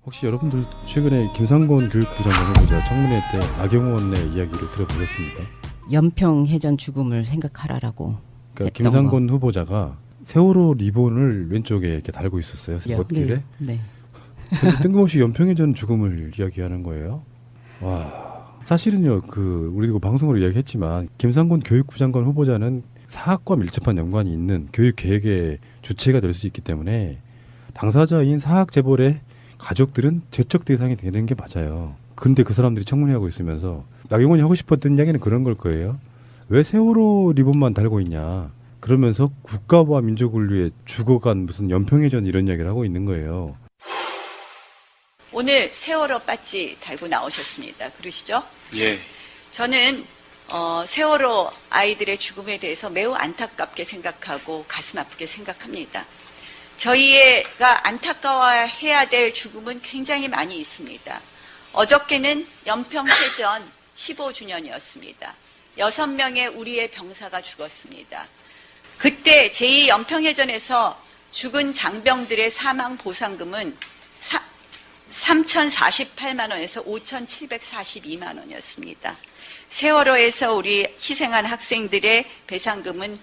혹시 여러분들 최근에 김상곤 교육부 장관 후보자 청문회 때 나경원의 이야기를 들어보셨습니까? 연평해전 죽음을 생각하라라고 그러니까 김상곤 후보자가 세월호 리본을 왼쪽에 이렇게 달고 있었어요. 네. 멋길에. 네. 근데 뜬금없이 연평해전 죽음을 이야기하는 거예요. 와, 사실은요, 우리도 방송으로 이야기했지만 김상곤 교육부 장관 후보자는 사학과 밀접한 연관이 있는 교육 계획의 주체가 될 수 있기 때문에 당사자인 사학 재벌의 가족들은 제척 대상이 되는 게 맞아요. 근데 그 사람들이 청문회하고 있으면서 나경원이 하고 싶었던 이야기는 그런 걸 거예요. 왜 세월호 리본만 달고 있냐. 그러면서 국가와 민족을 위해 죽어간 무슨 연평해전 이런 이야기를 하고 있는 거예요. 오늘 세월호 배지 달고 나오셨습니다. 그러시죠? 예. 저는 세월호 아이들의 죽음에 대해서 매우 안타깝게 생각하고 가슴 아프게 생각합니다. 저희가 안타까워해야 될 죽음은 굉장히 많이 있습니다. 어저께는 연평해전 15주년이었습니다. 6명의 우리의 병사가 죽었습니다. 그때 제2연평해전에서 죽은 장병들의 사망 보상금은 3,048만 원에서 5,742만 원이었습니다. 세월호에서 우리 희생한 학생들의 배상금은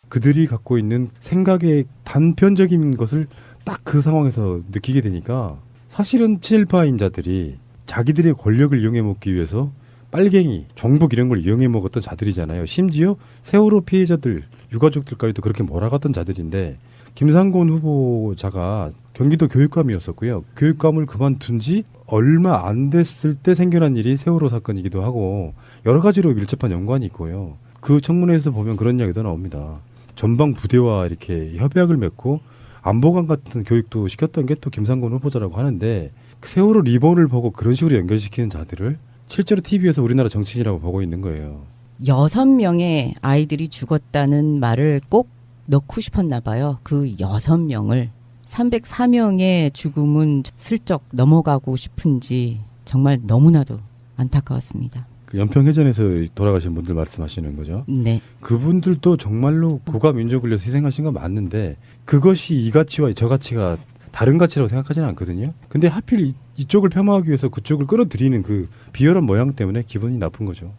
그들이 갖고 있는 생각의 단편적인 것을 딱 그 상황에서 느끼게 되니까 사실은 친일파인 자들이 자기들의 권력을 이용해 먹기 위해서 빨갱이, 종북 이런 걸 이용해 먹었던 자들이잖아요. 심지어 세월호 피해자들, 유가족들까지도 그렇게 몰아갔던 자들인데 김상곤 후보자가 경기도 교육감이었었고요. 교육감을 그만둔 지 얼마 안 됐을 때 생겨난 일이 세월호 사건이기도 하고 여러 가지로 밀접한 연관이 있고요. 그 청문회에서 보면 그런 이야기도 나옵니다. 전방 부대와 이렇게 협약을 맺고 안보관 같은 교육도 시켰던 게 또 김상곤 후보자라고 하는데 세월호 리본을 보고 그런 식으로 연결시키는 자들을 실제로 TV에서 우리나라 정치인이라고 보고 있는 거예요. 6명의 아이들이 죽었다는 말을 꼭 넣고 싶었나 봐요. 그 6명을 304명의 죽음은 슬쩍 넘어가고 싶은지 정말 너무나도 안타까웠습니다. 그 연평해전에서 돌아가신 분들 말씀하시는 거죠? 네. 그분들도 정말로 국가 민족을 위해서 희생하신 건 맞는데 그것이 이 가치와 저 가치가 다른 가치라고 생각하지는 않거든요. 근데 하필 이쪽을 폄하하기 위해서 그쪽을 끌어들이는 그 비열한 모양 때문에 기분이 나쁜 거죠.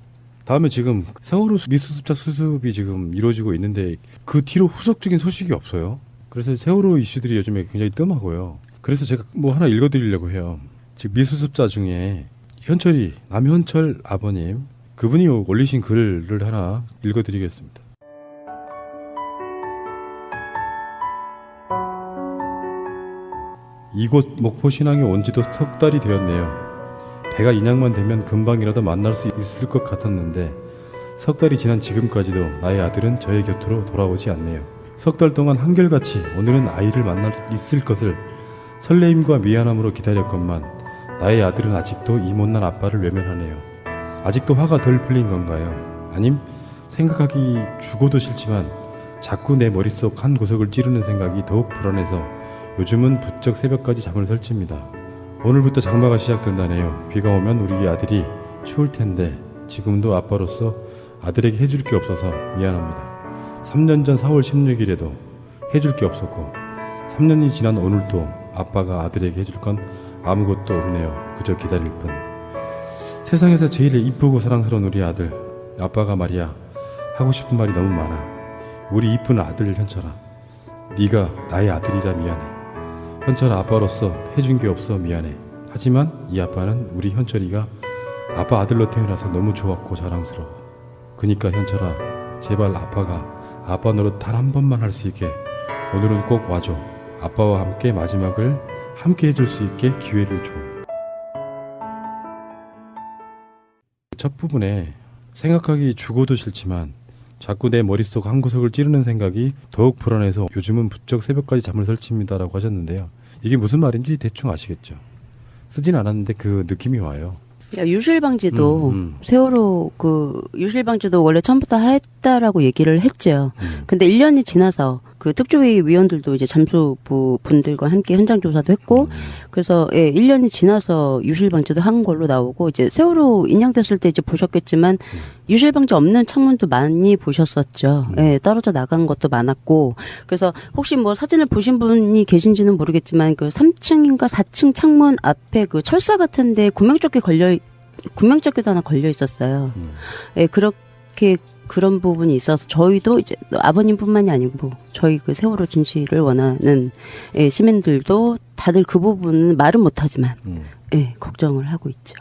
다음에 지금 세월호 미수습자 수습이 지금 이루어지고 있는데 그 뒤로 후속적인 소식이 없어요. 그래서 세월호 이슈들이 요즘에 굉장히 뜸하고요. 그래서 제가 뭐 하나 읽어드리려고 해요. 지금 미수습자 중에 현철이, 남현철 아버님, 그분이 올리신 글을 하나 읽어드리겠습니다. 이곳 목포신항에 온 지도 석 달이 되었네요. 배가 인양만 되면 금방이라도 만날 수 있을 것 같았는데 석 달이 지난 지금까지도 나의 아들은 저의 곁으로 돌아오지 않네요. 석 달 동안 한결같이 오늘은 아이를 만날 수 있을 것을 설레임과 미안함으로 기다렸건만 나의 아들은 아직도 이 못난 아빠를 외면하네요. 아직도 화가 덜 풀린 건가요? 아님 생각하기 죽어도 싫지만 자꾸 내 머릿속 한 구석을 찌르는 생각이 더욱 불안해서 요즘은 부쩍 새벽까지 잠을 설칩니다. 오늘부터 장마가 시작된다네요. 비가 오면 우리 아들이 추울 텐데 지금도 아빠로서 아들에게 해줄 게 없어서 미안합니다. 3년 전 4월 16일에도 해줄 게 없었고 3년이 지난 오늘도 아빠가 아들에게 해줄 건 아무것도 없네요. 그저 기다릴 뿐. 세상에서 제일 이쁘고 사랑스러운 우리 아들. 아빠가 말이야 하고 싶은 말이 너무 많아. 우리 이쁜 아들 현철아. 네가 나의 아들이라 미안해. 현철아, 아빠로서 해준 게 없어 미안해. 하지만 이 아빠는 우리 현철이가 아빠 아들로 태어나서 너무 좋았고 자랑스러워. 그니까 현철아, 제발 아빠가 아빠 노릇 단 한 번만 할 수 있게 오늘은 꼭 와줘. 아빠와 함께 마지막을 함께 해줄 수 있게 기회를 줘. 첫 부분에 생각하기 죽어도 싫지만 자꾸 내 머릿속 한 구석을 찌르는 생각이 더욱 불안해서 요즘은 부쩍 새벽까지 잠을 설칩니다라고 하셨는데요. 이게 무슨 말인지 대충 아시겠죠? 쓰진 않았는데 그 느낌이 와요. 유실방지도 세월호 유실방지도 원래 처음부터 했다라고 얘기를 했죠. 근데 1년이 지나서 그 특조위 위원들도 이제 잠수부 분들과 함께 현장 조사도 했고 그래서 1년이 지나서 유실방지도 한 걸로 나오고 이제 세월호 인양됐을 때 이제 보셨겠지만 유실방지 없는 창문도 많이 보셨었죠. 떨어져 나간 것도 많았고 그래서 혹시 뭐 사진을 보신 분이 계신지는 모르겠지만 그 3층인가 4층 창문 앞에 그 철사 같은데 구명조끼도 하나 걸려 있었어요. 그렇게 그런 부분이 있어서 저희도 이제 아버님뿐만이 아니고 저희 그 세월호 진실을 원하는 시민들도 다들 그 부분은 말은 못하지만 걱정을 하고 있죠.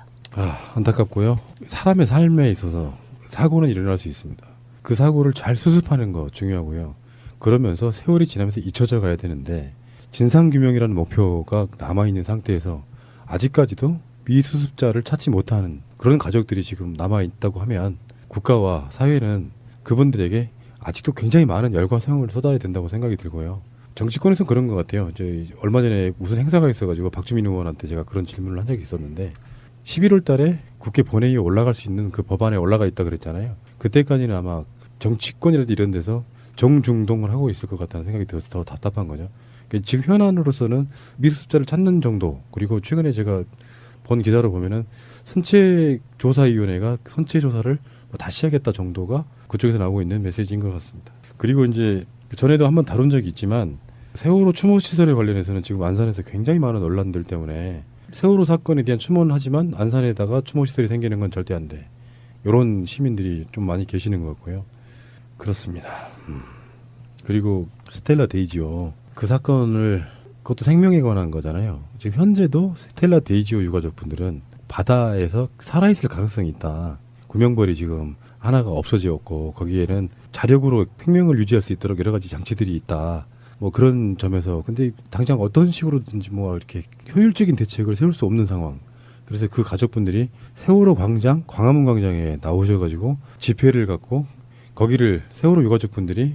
안타깝고요. 사람의 삶에 있어서 사고는 일어날 수 있습니다. 그 사고를 잘 수습하는 거 중요하고요. 그러면서 세월이 지나면서 잊혀져 가야 되는데 진상규명이라는 목표가 남아있는 상태에서 아직까지도 미수습자를 찾지 못하는 그런 가족들이 지금 남아있다고 하면 국가와 사회는 그분들에게 아직도 굉장히 많은 열과 성을 쏟아야 된다고 생각이 들고요. 정치권에서는 그런 것 같아요. 얼마 전에 무슨 행사가 있어가지고 박주민 의원한테 제가 그런 질문을 한 적이 있었는데 11월 달에 국회 본회의에 올라갈 수 있는 그 법안에 올라가 있다 그랬잖아요. 그때까지는 아마 정치권이라든지 이런 데서 정중동을 하고 있을 것 같다는 생각이 들어서 더 답답한 거죠. 지금 현안으로서는 미수습자를 찾는 정도 그리고 최근에 제가 본 기사를 보면은 선체조사위원회가 선체조사를 다시 하겠다 정도가 그쪽에서 나오고 있는 메시지인 것 같습니다. 그리고 이제 전에도 한번 다룬 적이 있지만 세월호 추모시설에 관련해서는 지금 안산에서 굉장히 많은 논란들 때문에 세월호 사건에 대한 추모는 하지만 안산에다가 추모시설이 생기는 건 절대 안 돼. 이런 시민들이 좀 많이 계시는 것 같고요. 그렇습니다. 그리고 스텔라 데이지오 그 사건을 그것도 생명에 관한 거잖아요. 지금 현재도 스텔라 데이지오 유가족분들은 바다에서 살아있을 가능성이 있다. 구명벌이 지금 하나가 없어지었고 거기에는 자력으로 생명을 유지할 수 있도록 여러 가지 장치들이 있다. 뭐 그런 점에서 근데 당장 어떤 식으로든지 뭐 이렇게 효율적인 대책을 세울 수 없는 상황. 그래서 그 가족분들이 세월호 광장, 광화문 광장에 나오셔가지고 집회를 갖고 거기를 세월호 유가족분들이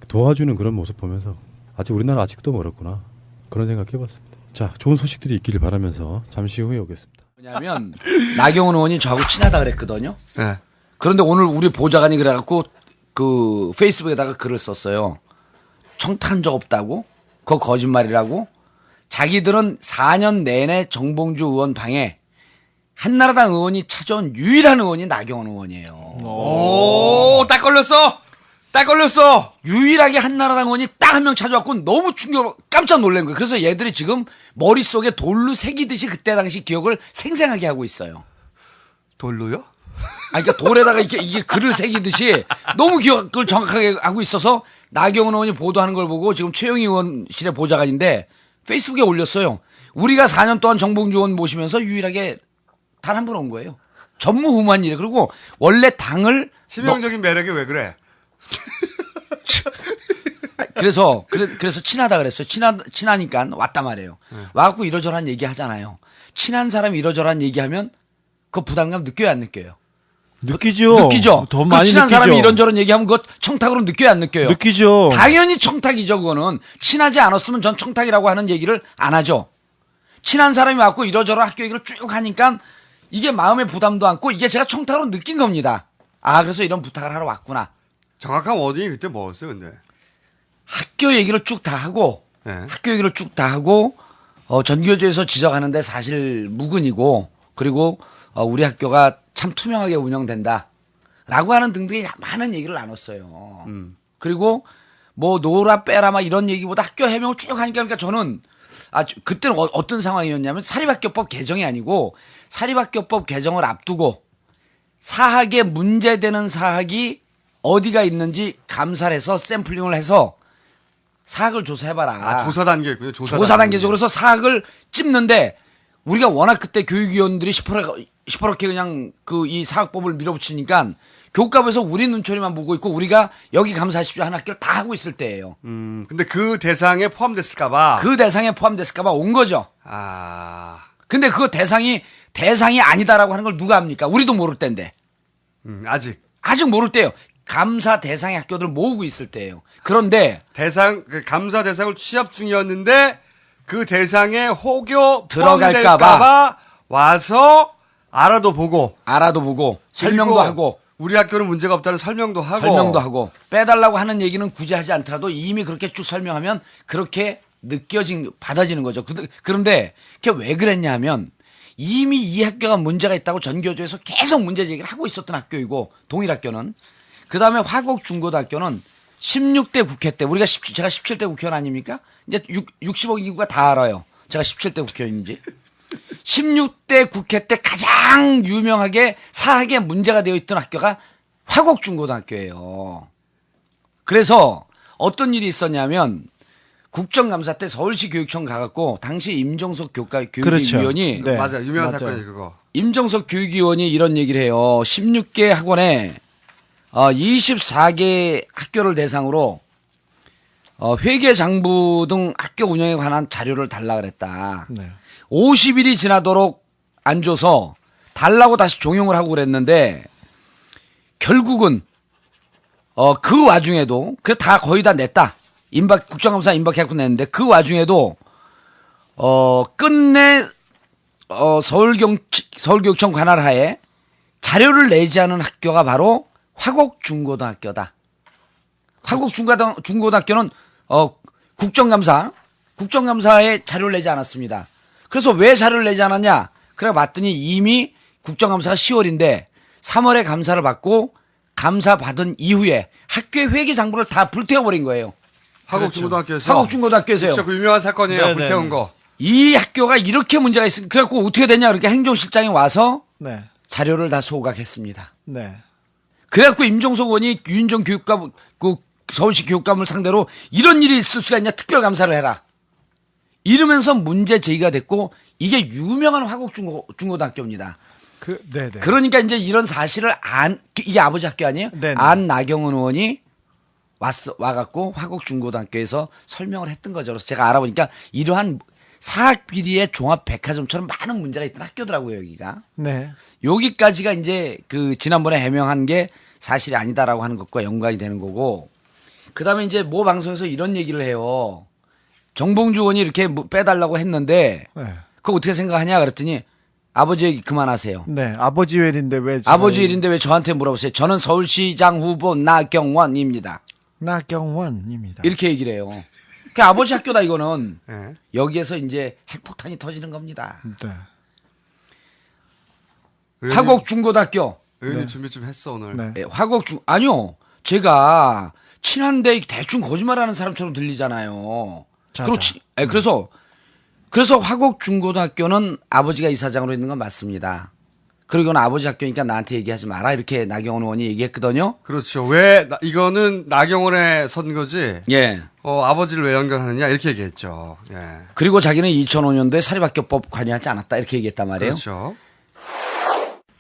도와주는 그런 모습 보면서 아직 우리나라 아직도 멀었구나. 그런 생각 해봤습니다. 자, 좋은 소식들이 있기를 바라면서 잠시 후에 오겠습니다. 왜냐하면 나경원 의원이 저하고 친하다 그랬거든요. 네. 그런데 오늘 우리 보좌관이 그래갖고 그 페이스북에다가 글을 썼어요. 청탁한 적 없다고? 그거 거짓말이라고? 자기들은 4년 내내 정봉주 의원 방에 한나라당 의원이 찾아온 유일한 의원이 나경원 의원이에요. 오, 딱 걸렸어! 딱 걸렸어! 유일하게 한나라당 의원이 딱 한 명 찾아왔고 너무 깜짝 놀란 거예요. 그래서 얘들이 지금 머릿속에 돌로 새기듯이 그때 당시 기억을 생생하게 하고 있어요. 돌로요? 그러니까 돌에다가 이게 글을 새기듯이 너무 기억을 정확하게 하고 있어서 나경원 의원이 보도하는 걸 보고 지금 최영희 의원실의 보좌관인데 페이스북에 올렸어요. 우리가 4년 동안 정봉주 의원 모시면서 유일하게 단 한 번 온 거예요. 전무후무한 일이에요. 그리고 원래 당을 치명적인 매력이 왜 그래? 그래서 친하다 그랬어요. 친하니까 왔단 말이에요. 와갖고 이러저러한 얘기 하잖아요. 친한 사람이 이러저러한 얘기하면 그 부담감 느껴요, 안 느껴요? 느끼죠. 더 많이 친한 느끼죠. 사람이 이런저런 얘기하면 그거 청탁으로 느껴요, 안 느껴요? 느끼죠. 당연히 청탁이죠, 그거는. 친하지 않았으면 전 청탁이라고 하는 얘기를 안 하죠. 친한 사람이 왔고 이러저러 학교 얘기를 쭉 하니까 이게 마음의 부담도 않고 이게 제가 청탁으로 느낀 겁니다. 그래서 이런 부탁을 하러 왔구나. 정확한 워딩이 그때 뭐였어요, 근데? 학교 얘기를 쭉 다 하고, 네. 학교 얘기를 쭉 다 하고, 전교조에서 지적하는데 사실 무근이고, 그리고, 우리 학교가 참 투명하게 운영된다. 라고 하는 등등의 많은 얘기를 나눴어요. 그리고, 뭐, 노라, 빼라, 막 이런 얘기보다 학교 해명을 쭉 하니까, 그러니까 저는, 그때는 어떤 상황이었냐면, 사립학교법 개정이 아니고, 사립학교법 개정을 앞두고, 사학에 문제되는 사학이 어디가 있는지 감사를 해서 샘플링을 해서 사학을 조사해봐라. 조사 단계였군요. 조사 단계적으로 해서 사학을 찝는데 우리가 워낙 그때 교육위원들이 시퍼렇게 그냥 이 사학법을 밀어붙이니까 교육감에서 우리 눈초리만 보고 있고 우리가 여기 감사하십시오 하는 학교를 다 하고 있을 때예요. 근데 그 대상에 포함됐을까봐. 그 대상에 포함됐을까봐 온 거죠. 근데 그 대상이 아니다라고 하는 걸 누가 합니까? 우리도 모를 때인데. 아직 모를 때예요. 감사 대상의 학교들 모으고 있을 때예요. 그런데 그 감사 대상을 취합 중이었는데 그 대상에 혹여 들어갈까봐 와서 알아도 보고 설명도 하고 우리 학교는 문제가 없다는 설명도 하고 빼달라고 하는 얘기는 굳이 하지 않더라도 이미 그렇게 쭉 설명하면 그렇게 받아지는 거죠. 그런데 그게 왜 그랬냐 하면 이미 이 학교가 문제가 있다고 전교조에서 계속 문제 제기를 하고 있었던 학교이고 동일학교는 그다음에 화곡중고등학교는 16대 국회 때 제가 17대 국회의원 아닙니까? 이제 60억 인구가 다 알아요. 제가 17대 국회의원인지. 16대 국회 때 가장 유명하게 사학에 문제가 되어 있던 학교가 화곡중고등학교예요. 그래서 어떤 일이 있었냐면 국정감사 때 서울시 교육청 가갖고 당시 임종석 교육위원이 그렇죠. 네. 맞아요. 유명한 맞아요. 사건이 그거. 임종석 교육위원이 이런 얘기를 해요. 16개 학원에 24개 학교를 대상으로 회계장부 등 학교 운영에 관한 자료를 달라 그랬다. 네. 50일이 지나도록 안 줘서 달라고 다시 종용을 하고 그랬는데 결국은 그 와중에도 다 거의 다 냈다. 국정감사 임박해갖고 냈는데 그 와중에도 끝내 서울교육청 관할하에 자료를 내지 않은 학교가 바로 화곡중고등학교다. 화곡중고등학교는 국정감사에 자료를 내지 않았습니다. 그래서 왜 자료를 내지 않았냐? 그래 봤더니 이미 국정감사가 10월인데 3월에 감사를 받고 감사 받은 이후에 학교의 회계장부를 다 불태워버린 거예요. 화곡중고등학교에서. 화곡중고등학교에서요. 그렇죠. 그 유명한 사건이에요. 네네. 불태운 거. 이 학교가 이렇게 문제가 있으니까 그래갖고 어떻게 됐냐? 그러니까 행정실장이 와서 네. 자료를 다 소각했습니다. 네. 그래갖고 임종석 의원이 윤정 교육감, 서울시 교육감을 상대로 이런 일이 있을 수가 있냐? 특별감사를 해라. 이러면서 문제 제기가 됐고 이게 유명한 화곡중고등학교입니다. 네네. 그러니까 이제 이런 사실을 이게 아버지 학교 아니에요? 네네. 안나경원 의원이 와갖고 화곡중고등학교에서 설명을 했던 거죠. 그래서 제가 알아보니까 이러한 사학 비리의 종합 백화점처럼 많은 문제가 있던 학교더라고요, 여기가. 네. 여기까지가 이제 지난번에 해명한 게 사실이 아니다라고 하는 것과 연관이 되는 거고, 그 다음에 이제 모 방송에서 이런 얘기를 해요. 정봉주 의원이 이렇게 빼달라고 했는데, 네. 그거 어떻게 생각하냐? 그랬더니, 아버지 얘기 그만하세요. 네. 아버지 일인데 왜 아버지 일인데 왜 저한테 물어보세요? 저는 서울시장 후보 나경원입니다. 나경원입니다. 이렇게 얘기를 해요. 그 아버지 학교다 이거는. 네. 여기에서 이제 핵폭탄이 터지는 겁니다. 네. 화곡중고등학교. 의원님 네. 준비 좀 했어 오늘. 네. 예, 아니요. 제가 친한데 대충 거짓말하는 사람처럼 들리잖아요. 자, 그렇지. 예, 그래서 화곡중고등학교는 아버지가 이사장으로 있는 건 맞습니다. 그리고는 아버지 학교니까 나한테 얘기하지 마라 이렇게 나경원 의원이 얘기했거든요. 그렇죠. 왜 이거는 나경원의 선거지? 예. 아버지를 왜 연결하느냐 이렇게 얘기했죠. 예. 그리고 자기는 2005년도에 사립학교법 관여하지 않았다 이렇게 얘기했단 말이에요. 그렇죠.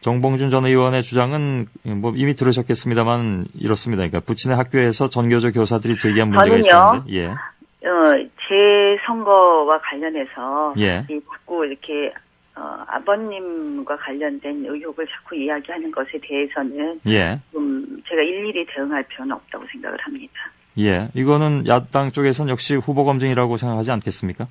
정봉준 전 의원의 주장은 뭐 이미 들으셨겠습니다만 이렇습니다. 그러니까 부친의 학교에서 전교조 교사들이 제기한 문제가 저는요. 있었는데, 예, 제 선거와 관련해서 예. 자꾸 이렇게 아버님과 관련된 의혹을 자꾸 이야기하는 것에 대해서는 예, 제가 일일이 대응할 필요는 없다고 생각을 합니다. 예. 이거는 야당 쪽에서는 역시 후보 검증이라고 생각하지 않겠습니까?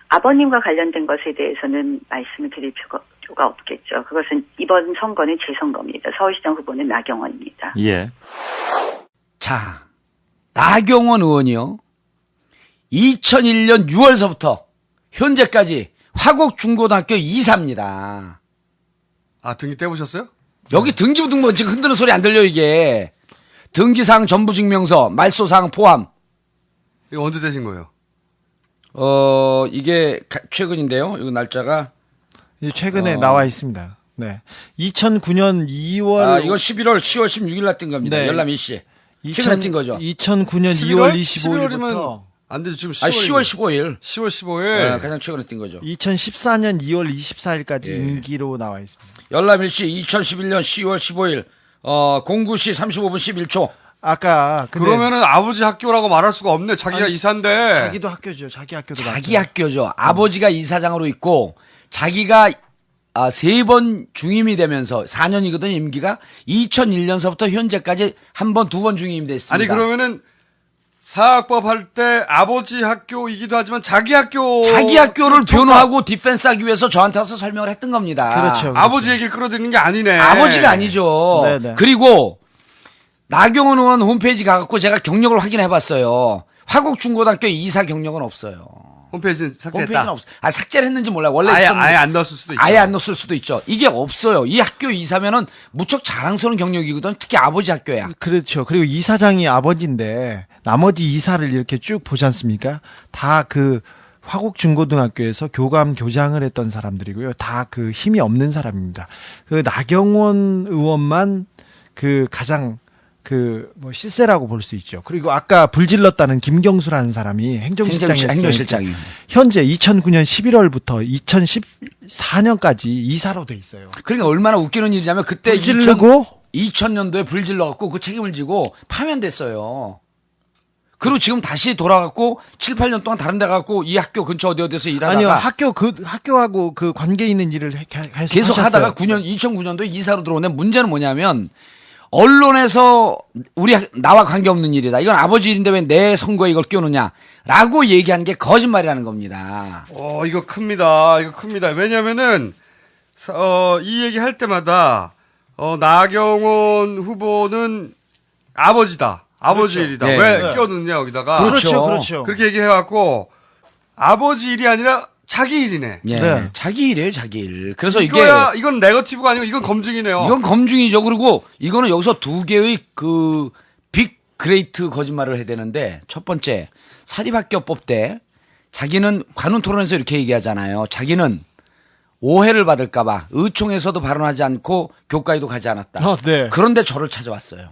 아버님과 관련된 것에 대해서는 말씀을 드릴 필요가 없겠죠. 그것은 이번 선거는 제 선거입니다. 서울시장 후보는 나경원입니다. 예. 자, 나경원 의원이요. 2001년 6월서부터 현재까지 화곡중고등학교 이사입니다. 아 등기 떼보셨어요? 여기 등기부등 뭐 지금 흔드는 소리 안 들려 이게. 등기사항 전부증명서, 말소사항 포함. 이거 언제 되신 거예요? 이게 최근인데요. 이거 날짜가. 최근에 나와 있습니다. 네. 2009년 2월. 이거 10월 16일 날 뜬 겁니다. 네. 열람 일시. 최근에 뜬 거죠. 2009년 11월? 2월 25일부터 안 되죠. 지금 10월 15일. 10월 15일. 가장 최근에 뜬 거죠. 2014년 2월 24일까지 예. 임기로 나와 있습니다. 열람 일시 2011년 10월 15일 09시 35분 11초. 아까 근데 그러면은 아버지 학교라고 말할 수가 없네. 자기가 아니, 이사인데. 자기도 학교죠. 자기 학교도 자기 맞죠. 학교죠. 아버지가 이사장으로 있고 자기가 3번 중임이 되면서 4년이거든요. 임기가 2001년서부터 현재까지 한 번, 2번 중임이 됐습니다. 아니 그러면은 사학법 할 때 아버지 학교이기도 하지만 자기 학교를 변호하고 디펜스하기 위해서 저한테 와서 설명을 했던 겁니다. 그렇죠. 아버지 얘기를 끌어들이는 게 아니네. 아버지가 아니죠. 네네. 그리고 나경원 의원 홈페이지 가갖고 제가 경력을 확인해봤어요. 화곡중고등학교 이사 경력은 없어요. 홈페이지는 삭제했다. 홈페이지는 없어요. 삭제를 했는지 몰라요. 원래 아예 있었는데 안 넣었을 수도 있죠. 아예 안 넣었을 수도 있죠. 이게 없어요. 이 학교 이사면은 무척 자랑스러운 경력이거든. 특히 아버지 학교야. 그렇죠. 그리고 이사장이 아버지인데 나머지 이사를 이렇게 쭉 보지 않습니까? 다 그 화곡중고등학교에서 교감교장을 했던 사람들이고요. 다 그 힘이 없는 사람입니다. 그 나경원 의원만 그 가장 뭐 실세라고 볼 수 있죠. 그리고 아까 불질렀다는 김경수라는 사람이 행정실장이. 현재 2009년 11월부터 2014년까지 이사로 돼 있어요. 그러니까 얼마나 웃기는 일이냐면 그때 불질르고 2000년도에 불질러갖고 그 책임을 지고 파면됐어요. 그리고 지금 다시 돌아갔고 7, 8년 동안 다른 데 가고 이 학교 근처 어디서 일하다가 아니요 학교하고 그 관계 있는 일을 계속 하다가 2009년도에 이사로 들어오는데 문제는 뭐냐면 언론에서 나와 관계없는 일이다. 이건 아버지 일인데 왜 내 선거에 이걸 끼우느냐라고 얘기한 게 거짓말이라는 겁니다. 이거 큽니다. 이거 큽니다. 왜냐면은 이 얘기 할 때마다 나경원 후보는 아버지다. 아버지 그렇죠. 일이다. 네. 왜 끼워넣느냐 여기다가. 그렇죠. 그렇게 얘기해갖고 아버지 일이 아니라 자기 일이네. 예. 네. 자기 일이에요, 자기 일. 그래서 이건 네거티브가 아니고 이건 검증이네요. 이건 검증이죠. 그리고 이거는 여기서 두 개의 그 빅 그레이트 거짓말을 해야 되는데 첫 번째 사립학교법 때 자기는 관훈 토론에서 이렇게 얘기하잖아요. 자기는 오해를 받을까봐 의총에서도 발언하지 않고 교과에도 가지 않았다. 네. 그런데 저를 찾아왔어요.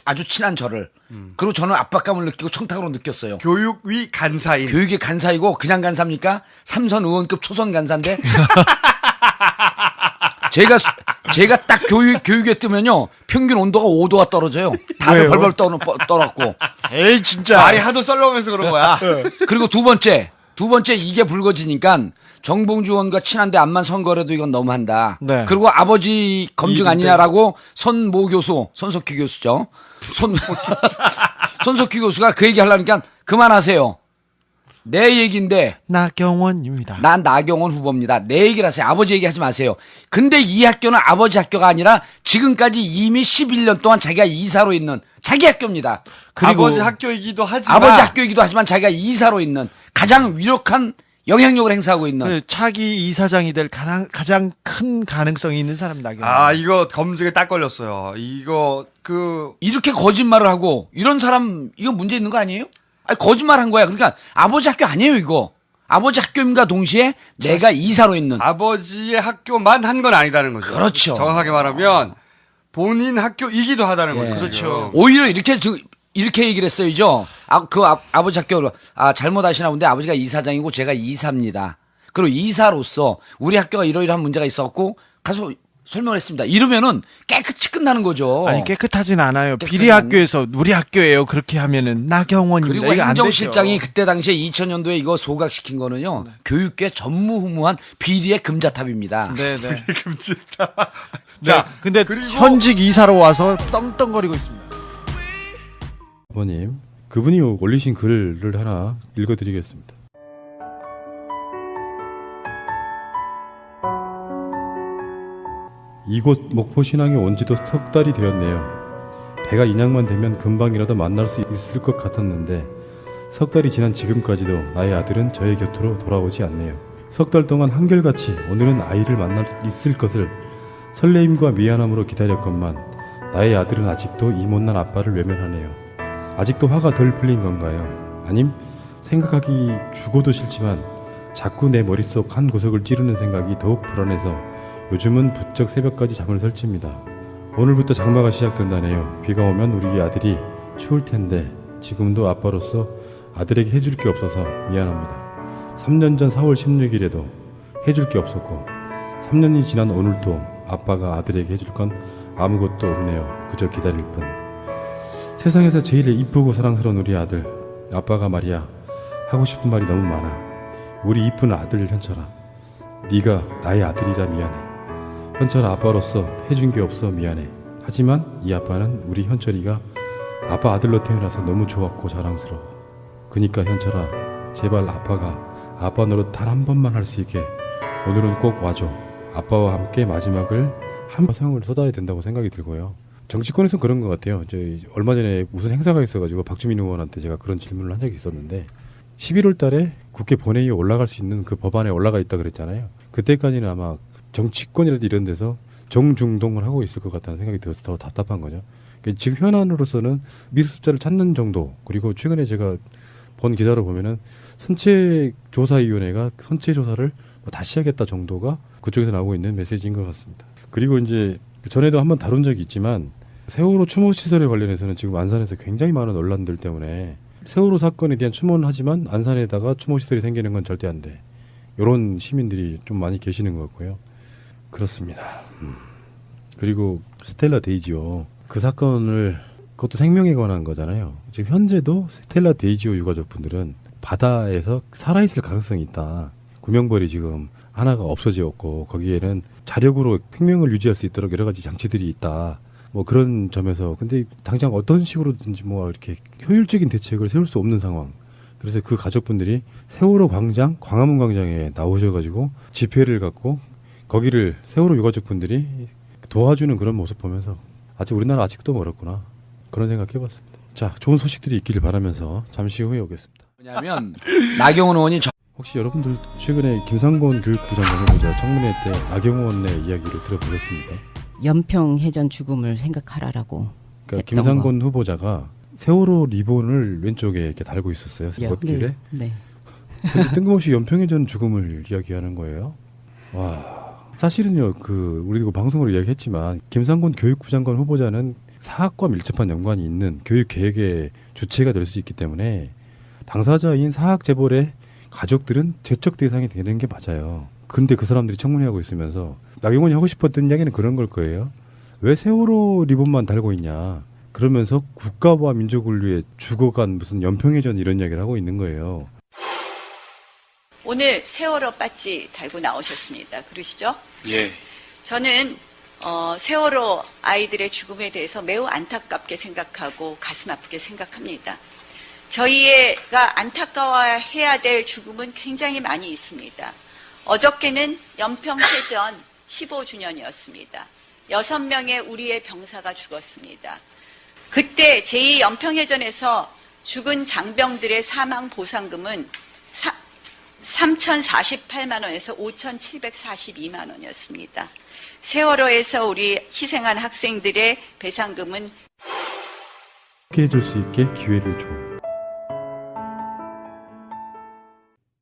아주 친한 저를. 그리고 저는 압박감을 느끼고 청탁으로 느꼈어요. 교육위 간사인. 교육의 간사이고 그냥 간사입니까? 삼선 의원급 초선 간사인데 제가 딱 교육에 뜨면요 평균 온도가 5도가 떨어져요. 다들 왜요? 벌벌 떨었고. 에이 진짜 말이 하도 썰렁해서 그런 거야. 그리고 두 번째 이게 불거지니까 정봉주 의원과 친한데 암만 선거라도 이건 너무한다. 네. 그리고 아버지 검증 아니냐라고 손모 교수, 손석희 교수죠. 손석희 교수가 그 얘기 하려니까 그만하세요. 내 얘기인데 나경원입니다. 난 나경원 후보입니다. 내 얘기를 하세요. 아버지 얘기하지 마세요. 근데 이 학교는 아버지 학교가 아니라 지금까지 이미 11년 동안 자기가 이사로 있는 자기 학교입니다. 그리고 아버지 학교이기도 하지만 자기가 이사로 있는 가장 위력한 영향력을 행사하고 있는 차기 이사장이 될 가장 큰 가능성이 있는 사람 나경원. 이거 검증에 딱 걸렸어요. 이렇게 거짓말을 하고 이런 사람 이거 문제 있는 거 아니에요? 아니 거짓말한 거야. 그러니까 아버지 학교 아니에요 이거. 아버지 학교임과 동시에 내가 이사로 있는 아버지의 학교만 한 건 아니다는 거죠. 그렇죠. 정확하게 말하면 본인 학교이기도 하다는 거죠. 그렇죠. 오히려 이렇게 얘기를 했어요. 아버지 학교로 잘못하시나 본데 아버지가 이사장이고 제가 이사입니다. 그리고 이사로서 우리 학교가 이러이러한 문제가 있었고 가서 설명을 했습니다. 이러면은 깨끗이 끝나는 거죠. 아니 깨끗하진 않아요. 비리 학교에서 우리 학교예요. 그렇게 하면은 나경원입니다. 그리고 이거 안 행정실장이 되죠. 그때 당시에 2000년도에 이거 소각시킨 거는요. 교육계 전무후무한 비리의 금자탑입니다. 네네. 금지다. 자, 근데 그리고 현직 이사로 와서 떵떵거리고 있습니다. 아버님, 그분이 올리신 글을 하나 읽어드리겠습니다. 이곳 목포신앙에 온 지도 석 달이 되었네요. 배가 인양만 되면 금방이라도 만날 수 있을 것 같았는데 석 달이 지난 지금까지도 나의 아들은 저의 곁으로 돌아오지 않네요. 석 달 동안 한결같이 오늘은 아이를 만날 수 있을 것을 설레임과 미안함으로 기다렸건만 나의 아들은 아직도 이 못난 아빠를 외면하네요. 아직도 화가 덜 풀린 건가요? 아님 생각하기 죽어도 싫지만 자꾸 내 머릿속 한 구석을 찌르는 생각이 더욱 불안해서 요즘은 부쩍 새벽까지 잠을 설칩니다. 오늘부터 장마가 시작된다네요. 비가 오면 우리 아들이 추울 텐데 지금도 아빠로서 아들에게 해줄 게 없어서 미안합니다. 3년 전 4월 16일에도 해줄 게 없었고 3년이 지난 오늘도 아빠가 아들에게 해줄 건 아무것도 없네요. 그저 기다릴 뿐. 세상에서 제일 이쁘고 사랑스러운 우리 아들, 아빠가 말이야 하고 싶은 말이 너무 많아. 우리 이쁜 아들 현철아, 네가 나의 아들이라 미안해. 현철아, 아빠로서 해준 게 없어 미안해. 하지만 이 아빠는 우리 현철이가 아빠 아들로 태어나서 너무 좋았고 자랑스러워. 그니까 현철아, 제발 아빠 노릇 단 한 번만 할 수 있게 오늘은 꼭 와줘. 아빠와 함께 마지막을 한 성을 쏟아야 된다고 생각이 들고요. 정치권에서는 그런 것 같아요. 얼마 전에 무슨 행사가 있어가지고 박주민 의원한테 제가 그런 질문을 한 적이 있었는데 11월 달에 국회 본회의에 올라갈 수 있는 그 법안에 올라가 있다 그랬잖아요. 그때까지는 아마 정치권이라든지 이런 데서 정중동을 하고 있을 것 같다는 생각이 들어서 더 답답한 거죠. 그러니까 지금 현안으로서는 미수습자를 찾는 정도, 그리고 최근에 제가 본 기사를 보면은 선체조사위원회가 선체조사를 다시 하겠다 정도가 그쪽에서 나오고 있는 메시지인 것 같습니다. 그리고 이제 전에도 한번 다룬 적이 있지만 세월호 추모 시설에 관련해서는 지금 안산에서 굉장히 많은 논란들 때문에 세월호 사건에 대한 추모는 하지만 안산에다가 추모 시설이 생기는 건 절대 안 돼. 이런 시민들이 좀 많이 계시는 것 같고요. 그렇습니다. 그리고 스텔라 데이지오 그 사건을 그것도 생명에 관한 거잖아요. 지금 현재도 스텔라 데이지오 유가족분들은 바다에서 살아있을 가능성이 있다. 구명벌이 지금 하나가 없어지었고 거기에는 자력으로 생명을 유지할 수 있도록 여러 가지 장치들이 있다. 뭐 그런 점에서 근데 당장 어떤 식으로든지 뭐 이렇게 효율적인 대책을 세울 수 없는 상황. 그래서 그 가족분들이 세월호 광장, 광화문 광장에 나오셔가지고 집회를 갖고 거기를 세월호 유가족분들이 도와주는 그런 모습 보면서 우리나라 아직도 멀었구나 그런 생각해봤습니다. 자, 좋은 소식들이 있기를 바라면서 잠시 후에 오겠습니다. 왜냐하면 나경원 의원이 혹시 여러분들 최근에 김상곤 교육부 장관 후보자 청문회 때 나경원의 이야기를 들어보셨습니까? 연평해전 죽음을 생각하라라고. 그러니까 김상곤 후보자가 세월호 리본을 왼쪽에 이렇게 달고 있었어요. 멋길에. 네. 근데 뜬금없이 연평해전 죽음을 이야기하는 거예요. 와. 사실은요, 우리도 방송으로 이야기했지만, 김상곤 교육부 장관 후보자는 사학과 밀접한 연관이 있는 교육 계획의 주체가 될 수 있기 때문에, 당사자인 사학 재벌의 가족들은 제척 대상이 되는 게 맞아요. 근데 그 사람들이 청문회하고 있으면서, 나경원이 하고 싶었던 이야기는 그런 걸 거예요. 왜 세월호 리본만 달고 있냐. 그러면서 국가와 민족을 위해 죽어간 무슨 연평해전 이런 이야기를 하고 있는 거예요. 오늘 세월호 배지 달고 나오셨습니다. 그러시죠? 예. 저는 세월호 아이들의 죽음에 대해서 매우 안타깝게 생각하고 가슴 아프게 생각합니다. 저희가 안타까워해야 될 죽음은 굉장히 많이 있습니다. 어저께는 연평해전 15주년이었습니다. 6명의 우리의 병사가 죽었습니다. 그때 제2연평해전에서 죽은 장병들의 사망 보상금은 3,048만 원에서 5,742만 원이었습니다. 세월호에서 우리 희생한 학생들의 배상금은 해줄 수 있게 기회를 줘.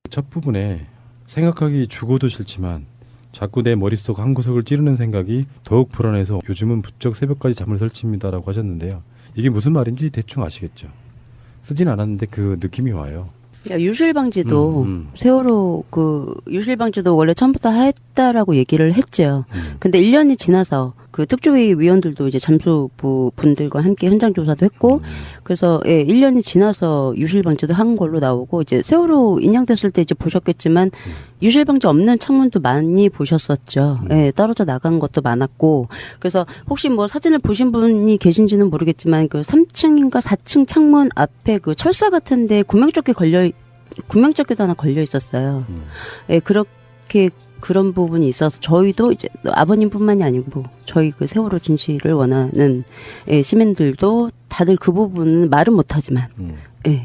첫 부분에 생각하기 죽어도 싫지만 자꾸 내 머릿속 한 구석을 찌르는 생각이 더욱 불안해서 요즘은 부쩍 새벽까지 잠을 설칩니다라고 하셨는데요. 이게 무슨 말인지 대충 아시겠죠? 쓰진 않았는데 그 느낌이 와요. 유실방지도 세월호 유실방지도 원래 처음부터 했다라고 얘기를 했죠. 근데 1년이 지나서 그 특조위 위원들도 이제 잠수부 분들과 함께 현장 조사도 했고 그래서 1년이 지나서 유실방지도 한 걸로 나오고 이제 세월호 인양됐을 때 이제 보셨겠지만 유실방지 없는 창문도 많이 보셨었죠. 떨어져 나간 것도 많았고 그래서 혹시 뭐 사진을 보신 분이 계신지는 모르겠지만 그 3층인가 4층 창문 앞에 그 철사 같은데 구명조끼도 하나 걸려 있었어요. 그렇게 그런 부분이 있어서 저희도 이제 아버님뿐만이 아니고 저희 그 세월호 진실을 원하는 시민들도 다들 그 부분은 말은 못하지만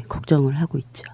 걱정을 하고 있죠.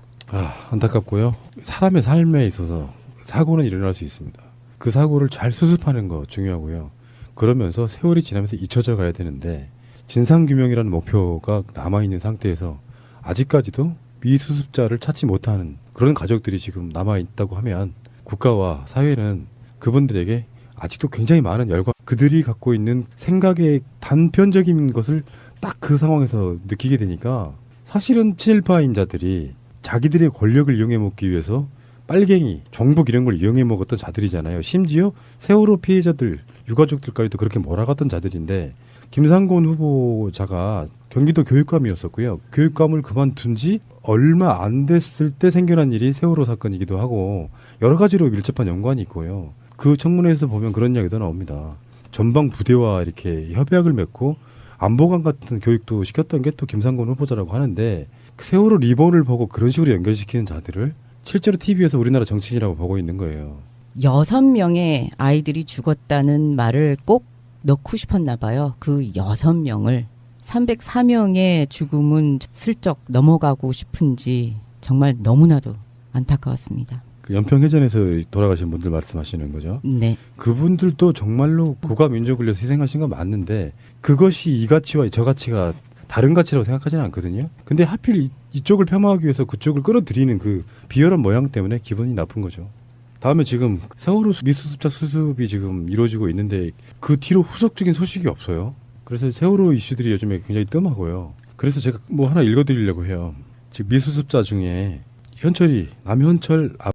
안타깝고요. 사람의 삶에 있어서 사고는 일어날 수 있습니다. 그 사고를 잘 수습하는 거 중요하고요. 그러면서 세월이 지나면서 잊혀져 가야 되는데 진상규명이라는 목표가 남아있는 상태에서 아직까지도 미수습자를 찾지 못하는 그런 가족들이 지금 남아있다고 하면 국가와 사회는 그분들에게 아직도 굉장히 많은 열과 그들이 갖고 있는 생각의 단편적인 것을 딱 그 상황에서 느끼게 되니까 사실은 친일파인자들이 자기들의 권력을 이용해 먹기 위해서 빨갱이, 종북 이런 걸 이용해 먹었던 자들이잖아요. 심지어 세월호 피해자들, 유가족들까지도 그렇게 몰아갔던 자들인데 김상곤 후보자가 경기도 교육감이었었고요. 교육감을 그만둔 지 얼마 안 됐을 때 생겨난 일이 세월호 사건이기도 하고 여러 가지로 밀접한 연관이 있고요. 그 청문회에서 보면 그런 이야기도 나옵니다. 전방 부대와 이렇게 협약을 맺고 안보관 같은 교육도 시켰던 게 또 김상곤 후보자라고 하는데 세월호 리본을 보고 그런 식으로 연결시키는 자들을 실제로 TV에서 우리나라 정치인이라고 보고 있는 거예요. 6명의 아이들이 죽었다는 말을 꼭 넣고 싶었나 봐요. 그 6명을 304명의 죽음은 슬쩍 넘어가고 싶은지 정말 너무나도 안타까웠습니다. 그 연평해전에서 돌아가신 분들 말씀하시는 거죠? 네. 그분들도 정말로 국가 민족을 위해서 희생하신 건 맞는데 그것이 이 가치와 저 가치가 다른 가치라고 생각하지는 않거든요. 근데 하필 이쪽을 폄하하기 위해서 그쪽을 끌어들이는 그 비열한 모양 때문에 기분이 나쁜 거죠. 다음에 지금 세월호 미수습자 수습이 지금 이루어지고 있는데 그 뒤로 후속적인 소식이 없어요. 그래서 세월호 이슈들이 요즘에 굉장히 뜸하고요. 그래서 제가 뭐 하나 읽어드리려고 해요. 지금 미수습자 중에 현철이 남현철